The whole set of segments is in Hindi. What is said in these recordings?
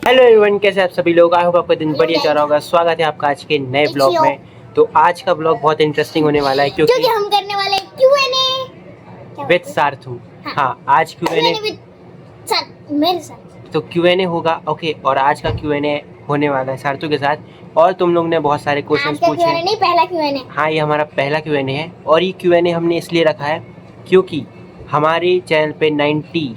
हेलो एवरीवन, कैसे आप सभी लोग। आई होप आपका दिन बढ़िया चल रहा होगा। स्वागत है आपका आज के नए ब्लॉग में। तो आज का ब्लॉग बहुत इंटरेस्टिंग होने वाला है क्योंकि हम करने वाले Q&A विद सार्थू। हाँ, आज Q&A मेरे साथ। तो Q&A होगा। ओके, और आज का Q&A होने वाला है सार्थू के साथ। और तुम लोग ने बहुत सारे क्वेश्चंस पूछे हैं। नहीं, पहला Q&A। हाँ, ये हमारा पहला Q&A है। और ये Q&A हमने इसलिए रखा है क्योंकि हमारे चैनल पे 90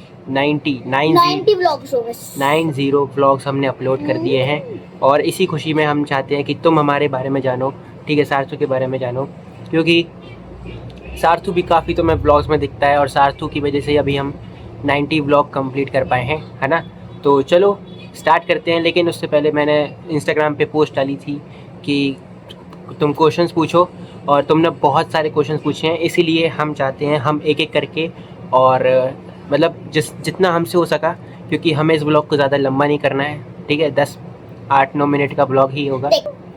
व्लॉग्स हमने अपलोड कर दिए हैं। और इसी खुशी में हम चाहते हैं कि तुम हमारे बारे में जानो, ठीक है, सार्थू के बारे में जानो। क्योंकि सार्थू भी काफ़ी तो मैं व्लॉग्स में दिखता है और सार्थू की वजह से अभी हम 90 व्लॉग कंप्लीट कर पाए हैं, है ना। तो चलो स्टार्ट करते हैं। लेकिन उससे पहले मैंने इंस्टाग्राम पे पोस्ट डाली थी कि तुम क्वेश्चंस पूछो, और तुमने बहुत सारे क्वेश्चंस पूछे हैं। इसीलिए हम चाहते हैं हम एक एक करके, और मतलब जितना हमसे हो सका, क्योंकि हमें इस ब्लॉग को ज़्यादा लंबा नहीं करना है, ठीक है। 10-8-9 मिनट का ब्लॉग ही होगा।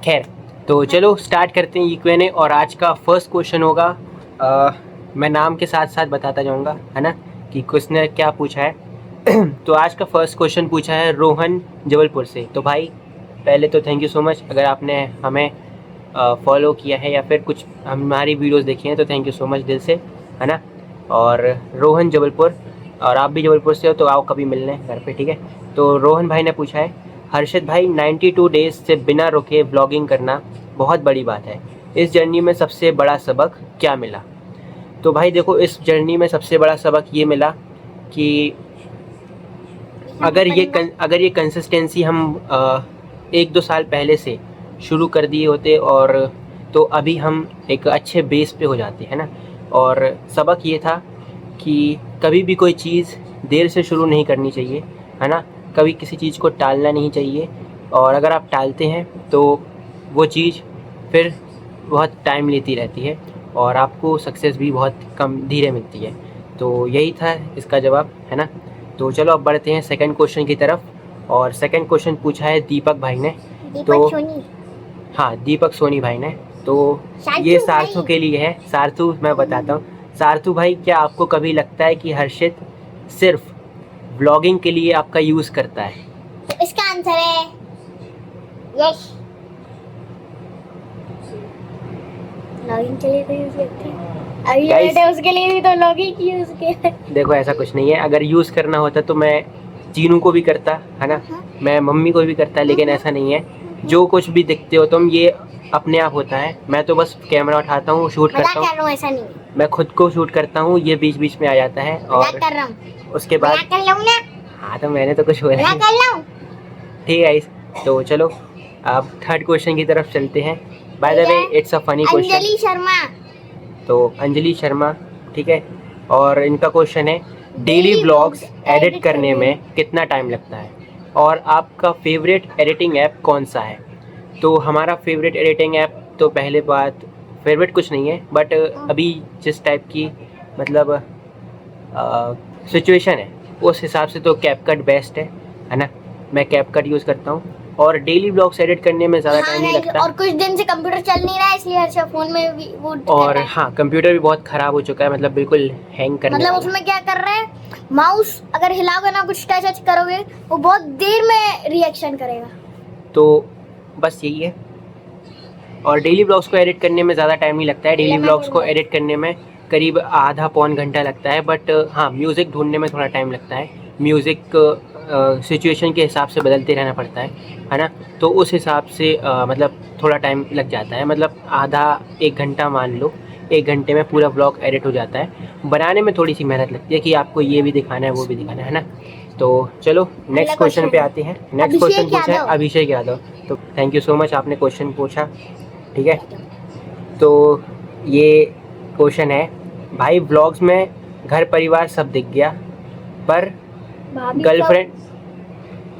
खैर, तो चलो स्टार्ट करते हैं ये Q&A। और आज का फर्स्ट क्वेश्चन होगा, मैं नाम के साथ साथ बताता जाऊँगा, है ना, कि किसने क्या पूछा है। तो आज का फर्स्ट क्वेश्चन पूछा है रोहन जबलपुर से। तो भाई पहले तो थैंक यू सो मच, अगर आपने हमें फॉलो किया है या फिर कुछ हमारी वीडियोस देखी हैं तो थैंक यू सो मच दिल से, है ना। और रोहन जबलपुर, और आप भी जबलपुर से हो तो आओ कभी मिलने घर पे, ठीक है। तो रोहन भाई ने पूछा है, हर्षित भाई 92 डेज से बिना रुके व्लॉगिंग करना बहुत बड़ी बात है। इस जर्नी में सबसे बड़ा सबक क्या मिला? तो भाई देखो, इस जर्नी में सबसे बड़ा सबक ये मिला कि अगर ये कंसिस्टेंसी हम 1-2 साल पहले से शुरू कर दिए होते और तो अभी हम एक अच्छे बेस पे हो जाते हैं ना। और सबक ये था कि कभी भी कोई चीज़ देर से शुरू नहीं करनी चाहिए, है ना। कभी किसी चीज़ को टालना नहीं चाहिए, और अगर आप टालते हैं तो वो चीज़ फिर बहुत टाइम लेती रहती है और आपको सक्सेस भी बहुत कम धीरे मिलती है। तो यही था इसका जवाब, है ना। तो चलो अब बढ़ते हैं सेकंड क्वेश्चन की तरफ। और सेकंड क्वेश्चन पूछा है दीपक भाई ने। तो हाँ, दीपक सोनी भाई ने। तो ये सार्थू के लिए है। सार्थू मैं बताता हूँ, सार्थू भाई, क्या आपको कभी लगता है कि हर्षित सिर्फ व्लॉगिंग के लिए आपका यूज़ करता है? तो इसका आंसर है यस। लॉगिंग के लिए तो यूज करते हैं, अभी बेटा उसके लिए भी तो लॉगिंग यूज किया। देखो ऐसा कुछ नहीं है, अगर यूज़ करना होता तो मैं चीनू को भी करता, है ना, मैं मम्मी को भी करता, लेकिन ऐसा नहीं है। जो कुछ भी दिखते हो तुम, ये अपने आप होता है। मैं तो बस कैमरा उठाता हूँ, शूट करता हूँ। ऐसा नहीं, मैं खुद को शूट करता हूँ, ये बीच बीच में आ जाता है। और कर रहा हूँ, उसके बाद कर लूँ ना। हाँ, तो मैंने तो कुछ बोला कर लूँ, ठीक है। तो चलो अब थर्ड क्वेश्चन की तरफ चलते हैं। By the way, it's a funny question. Anjali Sharma. तो अंजलि शर्मा, ठीक है। और इनका क्वेश्चन है, डेली व्लॉग्स एडिट करने में कितना टाइम लगता है, और आपका फेवरेट एडिटिंग ऐप कौन सा है? तो हमारा फेवरेट एडिटिंग ऐप, तो पहले बात फेवरेट कुछ नहीं है, बट अभी जिस टाइप की मतलब सिचुएशन है उस हिसाब से तो कैपकट बेस्ट है ना। मैं कैपकट यूज़ करता हूँ, और डेली ब्लॉग्स एडिट करने में ज़्यादा टाइम नहीं लगता। और कुछ दिन से कंप्यूटर चल नहीं रहा है, इसलिए हर फोन में भी वो और हाँ, कंप्यूटर भी बहुत ख़राब हो चुका है, मतलब बिल्कुल हैंग करने मतलब उसमें क्या कर रहे हैं, माउस अगर हिलाओगे ना, कुछ टच करोगे, वो बहुत देर में रिएक्शन करेगा। तो बस यही है। और डेली ब्लॉग्स को एडिट करने में ज़्यादा टाइम नहीं लगता है। डेली ब्लॉग्स को एडिट करने में करीब आधा पौन घंटा लगता है, बट हाँ, म्यूज़िक ढूंढने में थोड़ा टाइम लगता है। म्यूज़िक सिचुएशन के हिसाब से बदलते रहना पड़ता है ना। तो उस हिसाब से मतलब थोड़ा टाइम लग जाता है, मतलब आधा 1 घंटा मान लो। 1 घंटे में पूरा ब्लॉग एडिट हो जाता है। बनाने में थोड़ी सी मेहनत लगती है कि आपको ये भी दिखाना है, वो भी दिखाना है ना। तो चलो नेक्स्ट क्वेश्चन पे आते हैं। नेक्स्ट क्वेश्चन पूछा है अभिषेक यादव। तो थैंक यू सो मच, आपने क्वेश्चन पूछा, ठीक है। तो ये क्वेश्चन है, भाई व्लॉग्स में घर परिवार सब दिख गया, पर गर्लफ्रेंड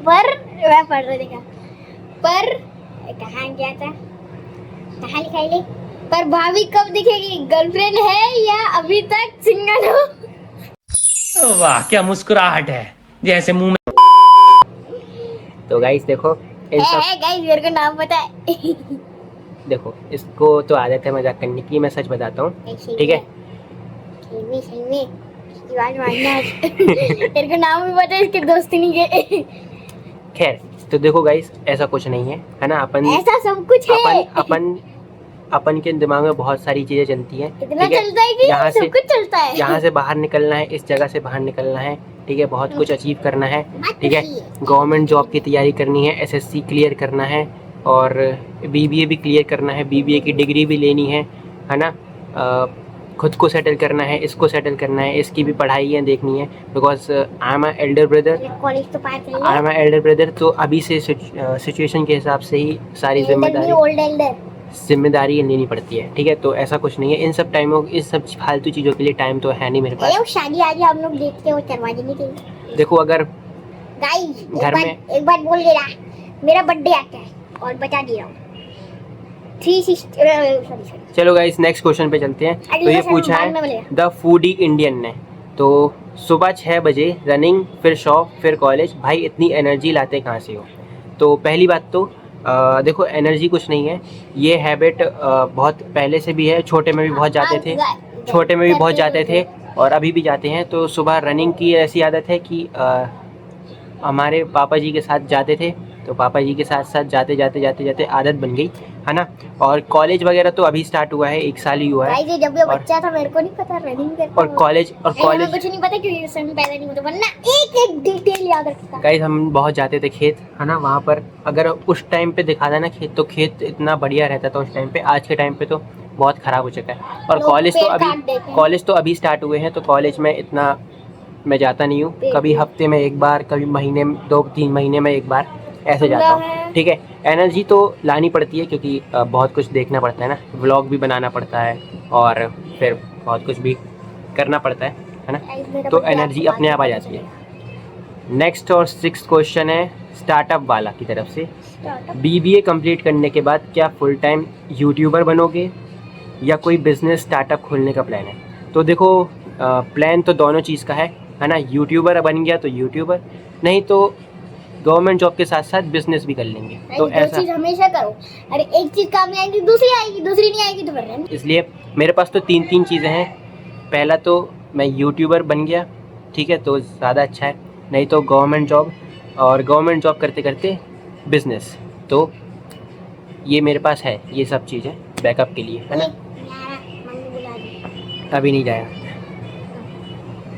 मैं पढ़ रहा देखा, पर कहाँ गया था, कहाँ लिखाई ले, पर भाभी कब दिखेगी, गर्लफ्रेंड है या अभी तक सिंगल हो? वाह, क्या मुस्कुराहट है, जैसे मुंह में। तो गाइस देखो, गाइस मेरे को नाम पता है। देखो, इसको तो आदत है मजाक करने की, मैं सच बताता हूँ, ठीक है। मेरे को नाम भी पता है, इसके दोस्ती नहीं के। खैर, तो देखो गाइस, ऐसा कुछ नहीं है ना। अपन ऐसा सब कुछ है। अपन के दिमाग में बहुत सारी चीजें चलती हैं, इतना ठीक है। चलता है कि यहाँ से सब कुछ चलता है। यहाँ से बाहर निकलना है, इस जगह से बाहर निकलना है, ठीक है। बहुत कुछ अचीव करना है, ठीक है। गवर्नमेंट जॉब की तैयारी करनी है, एसएससी क्लियर करना है, और बीबीए भी क्लियर करना है, बीबीए की डिग्री भी लेनी है ना। खुद को सेटल करना है, इसको सेटल करना है, इसकी भी पढ़ाई देखनी है, because I am Elder brother. College तो पास कर आई एम एल्डर ब्रदर, तो अभी से सिचुएशन के हिसाब से ही सारी जिम्मेदारी लेनी पड़ती है, ठीक है। तो ऐसा कुछ नहीं है, इन सब टाइमों, इस सब फालतू चीज़ों के लिए टाइम तो है नहीं मेरे पास। शादी आज हम लोग देखते हो करवा देंगे थे। देखो, अगर गाइस घर में एक बात बोल दे रहा, मेरा बर्थडे आता है और बता दे रहा हूँ 360। चलो गाइस, नेक्स्ट क्वेश्चन पे चलते हैं। तो ये पूछा है द फूडी इंडियन ने, तो सुबह 6 बजे रनिंग, फिर शॉप, फिर कॉलेज, भाई इतनी एनर्जी लाते कहाँ से हो? तो पहली बात तो देखो, एनर्जी कुछ नहीं है, ये हैबिट बहुत पहले से भी है। छोटे में भी बहुत जाते थे और अभी भी जाते हैं। तो सुबह रनिंग की ऐसी आदत है कि हमारे पापा जी के साथ जाते थे, तो पापा जी के साथ साथ जाते जाते आदत बन गई, है ना। और कॉलेज वगैरह तो अभी स्टार्ट हुआ है, 1 साल ही हुआ है। जब ये बच्चा था मेरे को नहीं पता रनिंग करता। और कॉलेज कुछ नहीं पता क्योंकि उस समय पैदा नहीं हुआ था, वरना एक डिटेल याद रखता। गाइस, हम बहुत जाते थे खेत, है ना। वहाँ पर अगर उस टाइम पे दिखा था ना खेत, तो खेत इतना बढ़िया रहता था उस टाइम पे। आज के टाइम पे तो बहुत ख़राब हो चुका है। और कॉलेज तो अभी स्टार्ट हुए हैं, तो कॉलेज में इतना मैं जाता नहीं हूँ। कभी हफ्ते में एक बार, कभी महीने में 2-3 महीने में एक बार ऐसे जाता हूँ, ठीक है। एनर्जी तो लानी पड़ती है क्योंकि बहुत कुछ देखना पड़ता है ना, व्लॉग भी बनाना पड़ता है और फिर बहुत कुछ भी करना पड़ता है ना। तो एनर्जी अपने आप आ जाती है। नेक्स्ट और 6th क्वेश्चन है स्टार्टअप वाला की तरफ से। बीबीए कंप्लीट करने के बाद क्या फुल टाइम यूट्यूबर बनोगे या कोई बिजनेस स्टार्टअप खोलने का प्लान है? तो देखो, प्लान तो दोनों चीज़ का है ना। यूट्यूबर बन गया तो यूट्यूबर, नहीं तो गवर्नमेंट जॉब के साथ साथ बिजनेस भी कर लेंगे। तो ऐसा चीज हमेशा करो। अरे एक चीज काम नहीं आएगी दूसरी आएगी, दूसरी नहीं आएगी तो फिर इसलिए मेरे पास तो 3 चीज़ें हैं। पहला तो मैं यूट्यूबर बन गया, ठीक है, तो ज़्यादा अच्छा है। नहीं तो गवर्नमेंट जॉब, और गवर्नमेंट जॉब करते करते बिजनेस। तो ये मेरे पास है, ये सब चीज़ें बैकअप के लिए, है ना। अभी नहीं जाया।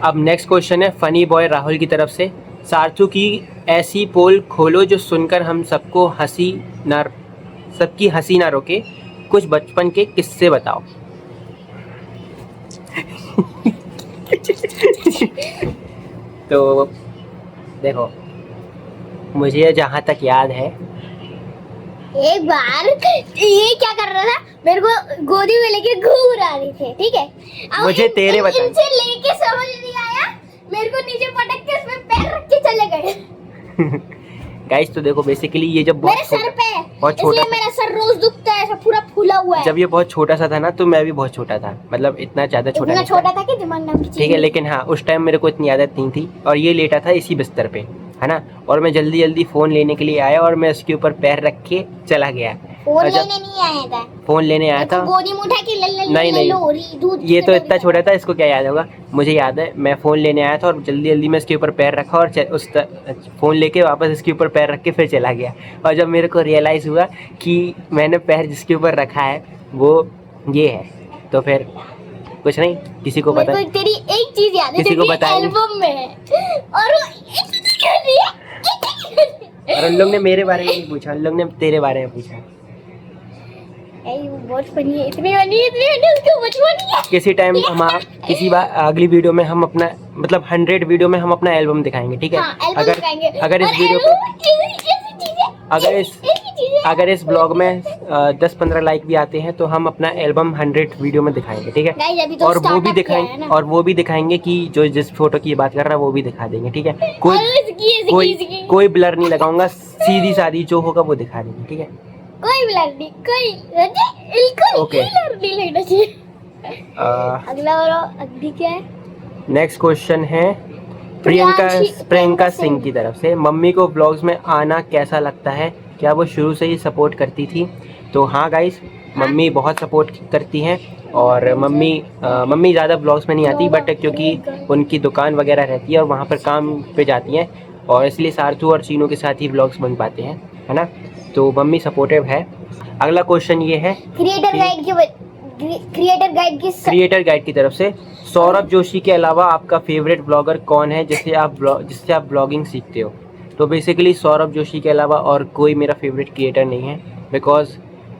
अब नेक्स्ट क्वेश्चन है फनी बॉय राहुल की तरफ से। सार्थु की ऐसी पोल खोलो जो सुनकर हम सबकी हंसी ना रोके, कुछ बचपन के किस्से बताओ। तो देखो, मुझे जहाँ तक याद है, एक बार ये क्या कर रहा था, मेरे को गोदी में लेके घूम रहा थे, ठीक है। मुझे तेरे बता, इनसे लेके समझ नहीं आया, मेरे को नीचे पटक के इसमें पैर रख के चले गए। गाइस, तो देखो बेसिकली ये जब मेरे सर पे बहुत छोटा, इसलिए मेरा सर रोज दुखता है, ऐसा पूरा फूला हुआ है। जब ये बहुत छोटा सा था ना, तो मैं भी बहुत छोटा था, मतलब इतना ज्यादा छोटा था कि दिमाग नाम की चीज, ठीक है। लेकिन हाँ, उस टाइम मेरे को इतनी आदत नहीं थी, और ये लेटा था इसी बिस्तर पे, है ना। और मैं जल्दी जल्दी फ़ोन लेने के लिए आया और मैं उसके ऊपर पैर रख के चला गया। फ़ोन लेने नहीं आया था, फ़ोन लेने आया था, गोदी में उठा के नहीं, ये तो इतना छोटा था, इसको क्या याद होगा। मुझे याद है, मैं फ़ोन लेने आया था और जल्दी जल्दी में इसके ऊपर पैर रखा और उस फ़ोन लेके वापस इसके ऊपर पैर रख के फिर चला गया। और जब मेरे को रियलाइज़ हुआ कि मैंने पैर जिसके ऊपर रखा है वो ये है, तो फिर कुछ नहीं, किसी को पता, तेरी एक चीज याद है, किसी को बताया एल्बम में है, और उन लोग ने मेरे बारे में नहीं पूछा, उन लोग ने तेरे बारे में पूछा। वो बहुत फनी है, इतनी फनी उसको कुछ फनी है। किसी टाइम हम किसी बार अगली वीडियो में हम अपना, मतलब 100 वीडियो में हम अपना एल्बम दिखाएंगे, ठीक है। अगर इस ब्लॉग में 10-15 लाइक भी आते हैं तो हम अपना एल्बम 100 वीडियो में दिखाएंगे, ठीक है। और वो भी दिखाएंगे कि जो जिस फोटो की बात कर रहा है वो भी दिखा देंगे, ठीक है। कोई ब्लर नहीं लगाऊंगा, सीधी सादी जो होगा वो दिखा देंगे, ठीक है। कोई ब्लर नहीं, ओके। अगला अगली क्या है? नेक्स्ट क्वेश्चन है प्रियंका सिंह की तरफ से। मम्मी को ब्लॉग्स में आना कैसा लगता है, क्या वो शुरू से ही सपोर्ट करती थी? तो हाँ गाइस, मम्मी बहुत सपोर्ट करती हैं, और मम्मी ज़्यादा ब्लॉग्स में नहीं आती, बट क्योंकि उनकी दुकान वगैरह रहती है और वहाँ पर काम पे जाती हैं, और इसलिए सार्थू और चीनू के साथ ही व्लॉग्स बन पाते हैं, है ना। तो मम्मी सपोर्टिव है। अगला क्वेश्चन ये है क्रिएटर गाइड की तरफ से, सौरभ जोशी के अलावा आपका फेवरेट ब्लॉगर कौन है जिससे आप ब्लॉगिंग सीखते हो। तो बेसिकली सौरभ जोशी के अलावा और कोई मेरा फेवरेट क्रिएटर नहीं है, बिकॉज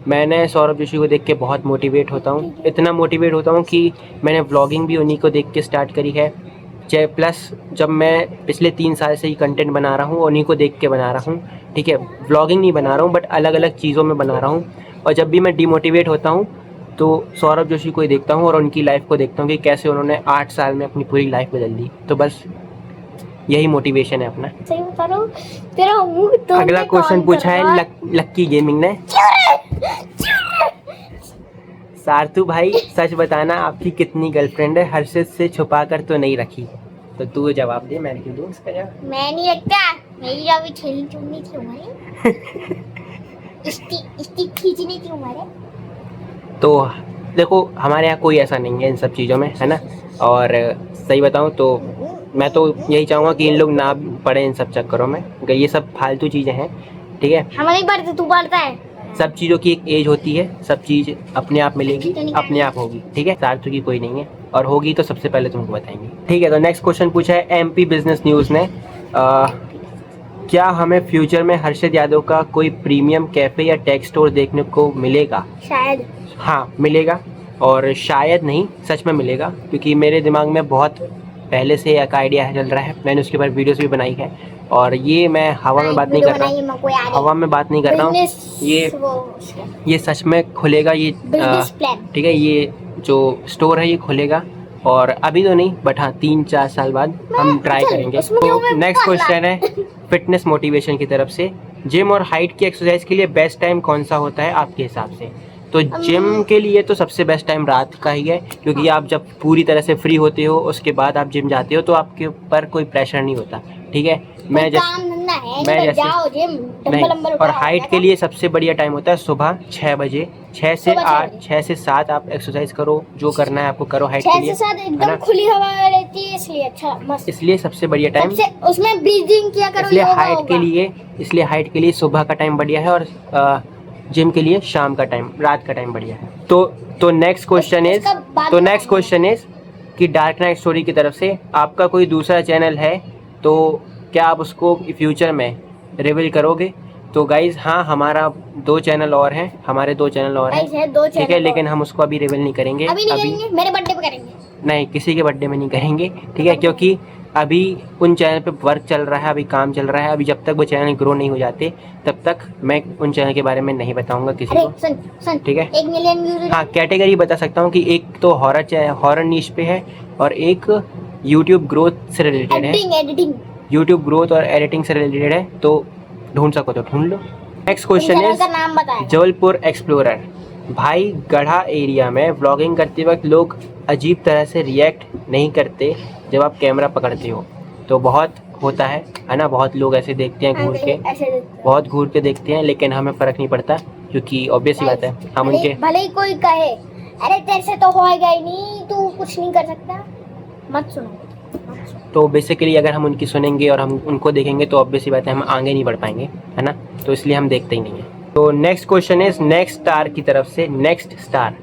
मैंने सौरभ जोशी को देख के बहुत मोटिवेट होता हूँ। इतना मोटिवेट होता हूँ कि मैंने व्लॉगिंग भी उन्हीं को देख के स्टार्ट करी है। चाहे प्लस जब मैं पिछले 3 साल से ही कंटेंट बना रहा हूँ, उन्हीं को देख के बना रहा हूँ, ठीक है। व्लॉगिंग नहीं बना रहा हूँ बट अलग अलग चीज़ों में बना रहा हूँ। और जब भी मैं डिमोटिवेट होता हूँ तो सौरभ जोशी को ही देखता हूँ और उनकी लाइफ को देखता हूँ कि कैसे उन्होंने 8 साल में अपनी पूरी लाइफ बदल दी। तो बस यही मोटिवेशन है अपना। सही बता रहा हूँ, तेरा मुंह तो अगला क्वेश्चन पूछा है लक्की गेमिंग ने। सार्थू भाई सच बताना, आपकी कितनी गर्लफ्रेंड है, हर्षित से छुपा कर तो नहीं रखी। तो तू जवाब दे, मैं क्यों दूँ इसका जवाब। मैं नहीं रखता, मेरी अभी छेली चुननी थी हमारे स्टिक खींचनी थी हमारे। तो देखो हमारे यहाँ कोई ऐसा नहीं है इन सब चीज़ों में, है ना। और सही बताऊँ तो मैं तो यही चाहूँगा कि इन लोग ना पढ़े इन सब चक्करों में, ये सब फालतू चीज़ें हैं, ठीक है। हम नहीं पढ़ते, तू पढ़ता है। सब चीज़ों की एक एज होती है, सब चीज़ अपने आप मिलेगी, अपने आप होगी, ठीक है। सार्थू की कोई नहीं है, और होगी तो सबसे पहले तुमको बताएंगे, ठीक है। तो नेक्स्ट क्वेश्चन पूछा है एमपी बिजनेस न्यूज़ ने, क्या हमें फ्यूचर में हर्षित यादव का कोई प्रीमियम कैफ़े या टेक स्टोर देखने को मिलेगा। शायद हाँ मिलेगा, और शायद नहीं सच में मिलेगा, क्योंकि मेरे दिमाग में बहुत पहले से एक आइडिया चल रहा है। मैंने उसके ऊपर वीडियोस भी बनाई है, और ये मैं हवा में बात नहीं कर रहा हूँ, हवा में बात नहीं कर रहा हूँ, ये सच में खुलेगा ये, ठीक है। ये जो स्टोर है ये खुलेगा, और अभी तो नहीं बट हाँ 3-4 साल बाद हम ट्राई करेंगे। तो नेक्स्ट क्वेश्चन है फिटनेस मोटिवेशन की तरफ से, जिम और हाइट की एक्सरसाइज के लिए बेस्ट टाइम कौन सा होता है आपके हिसाब से। तो जिम के लिए तो सबसे बेस्ट टाइम रात का ही है, क्योंकि आप जब पूरी तरह से फ्री होते हो उसके बाद आप जिम जाते हो तो आपके ऊपर कोई प्रेशर नहीं होता, ठीक है। मैं जैसे नहीं, और हाइट के लिए सबसे बढ़िया टाइम होता है सुबह 6 बजे, 6 से 8, 6 से 7 आप एक्सरसाइज करो, जो करना है आपको करो हाइट के लिए, 6 से 7 एकदम खुली हवा रहती है, इसलिए अच्छा मस्त, इसलिए सबसे बढ़िया टाइम, उसमें ब्रीदिंग किया करो, इसलिए हाइट के लिए सुबह का टाइम बढ़िया है, और जिम के लिए शाम का टाइम, रात का टाइम बढ़िया है। तो नेक्स्ट क्वेश्चन इज कि डार्क नाइट स्टोरी की तरफ से आपका कोई दूसरा चैनल है तो क्या आप उसको फ्यूचर में रिवील करोगे। तो गाइज हाँ, हमारा 2 चैनल और हैं, हमारे 2 चैनल और हैं, ठीक है, लेकिन हम उसको अभी रिवील नहीं करेंगे। अभी मेरे बर्थडे पे करेंगे, नहीं किसी के बर्थडे में नहीं करेंगे, ठीक है, क्योंकि अभी उन चैनल पे वर्क चल रहा है, अभी काम चल रहा है। अभी जब तक वो चैनल ग्रो नहीं हो जाते तब तक मैं उन चैनल के बारे में नहीं बताऊंगा किसी को, ठीक है। 1 मिलियन व्यूज, हाँ कैटेगरी बता सकता हूँ कि एक तो हॉरर नीश पे है, और एक यूट्यूब ग्रोथ से रिलेटेड है, यूट्यूब ग्रोथ और एडिटिंग से रिलेटेड है। तो ढूंढ सको तो ढूंढ लो। नेक्स्ट क्वेश्चन है जबलपुर एक्सप्लोरर, भाई गढ़ा एरिया में व्लॉगिंग करते वक्त लोग अजीब तरह से रिएक्ट नहीं करते जब आप कैमरा पकड़ते हो। तो बहुत होता है ना, बहुत लोग ऐसे देखते हैं घूर के, बहुत घूर के देखते हैं, लेकिन हमें फ़र्क नहीं पड़ता, क्योंकि ऑब्वियस ही बात है हम उनके, भले ही कोई कहे अरे तेरे से तो होएगा ही नहीं, तू कुछ नहीं कर सकता, मत सुनो। तो बेसिकली अगर हम उनकी सुनेंगे और हम उनको देखेंगे तो ऑब्वियस ही बात है हम आगे नहीं बढ़ पाएंगे, है ना। तो इसलिए हम देखते ही नहीं हैं। तो next question is next star की तरफ से, नेक्स्ट स्टार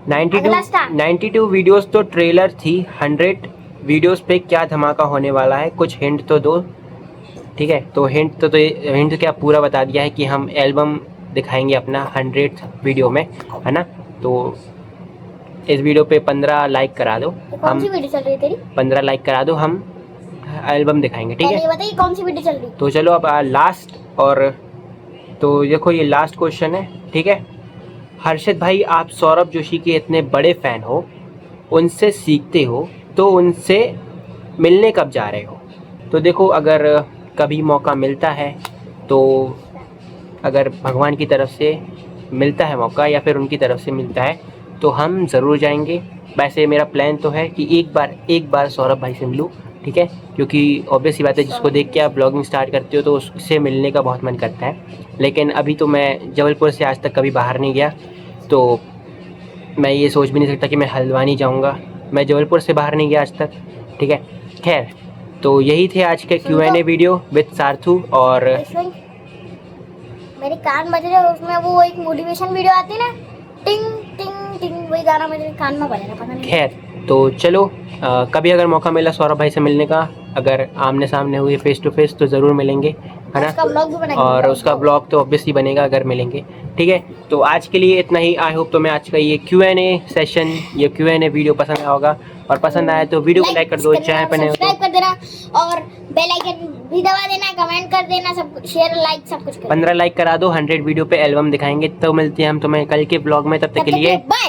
92 वीडियोस तो ट्रेलर थी, 100 वीडियोस पे क्या धमाका होने वाला है, कुछ हिंट तो दो, ठीक है। तो हिंट तो क्या पूरा बता दिया है कि हम एल्बम दिखाएंगे अपना 100th वीडियो में, है ना। तो इस वीडियो पे 15 लाइक करा दो, कौन सी वीडियो चल रही है तेरी? 15 लाइक करा दो, हम एल्बम दिखाएंगे, ठीक है। ये बताइए कौन सी वीडियो चल रही है। तो चलो अब लास्ट, और तो देखो ये लास्ट क्वेश्चन है, ठीक है। हर्षित भाई आप सौरभ जोशी के इतने बड़े फ़ैन हो, उनसे सीखते हो, तो उनसे मिलने कब जा रहे हो। तो देखो अगर कभी मौका मिलता है, तो अगर भगवान की तरफ से मिलता है मौका या फिर उनकी तरफ से मिलता है तो हम ज़रूर जाएंगे। वैसे मेरा प्लान तो है कि एक बार सौरभ भाई से मिलूँ, ठीक है, क्योंकि ऑब्वियस ही बात है जिसको देख के आप ब्लॉगिंग स्टार्ट करते हो तो उससे मिलने का बहुत मन करता है। लेकिन अभी तो मैं जबलपुर से आज तक कभी बाहर नहीं गया, तो मैं ये सोच भी नहीं सकता कि मैं हल्द्वानी जाऊँगा। मैं जबलपुर से बाहर नहीं गया आज तक, ठीक है। खैर तो यही थे आज के Q&A वीडियो विद सार्थू। और मेरे कान बज रहे, उसमें वो एक मोटिवेशन वीडियो आती है ना, टिंग टिंग टिंग, वही गाना मेरे कान में बज रहा, पता नहीं। खैर तो चलो, कभी अगर मौका मिला सौरभ भाई से मिलने का, अगर आमने सामने हुए फेस टू फेस, तो ज़रूर मिलेंगे, है ना। उसका ब्लॉग भी बनाएंगे, और उसका ब्लॉग तो ऑब्वियसली बनेगा अगर मिलेंगे, ठीक है। तो आज के लिए इतना ही। आई होप तुम्हें आज का ये Q&A सेशन, ये Q&A वीडियो पसंद आया होगा, और पसंद आया तो वीडियो को लाइक कर दो, चैनल पर नए हो सब्सक्राइब कर देना और बेल आइकन भी दबा देना, कमेंट कर देना, सब कुछ शेयर लाइक सब कुछ कर 15 लाइक करा दो, 100 वीडियो पे एल्बम दिखाएंगे। तो मिलते हैं हम तुम्हें कल के ब्लॉग में, तब तक के लिए बाय।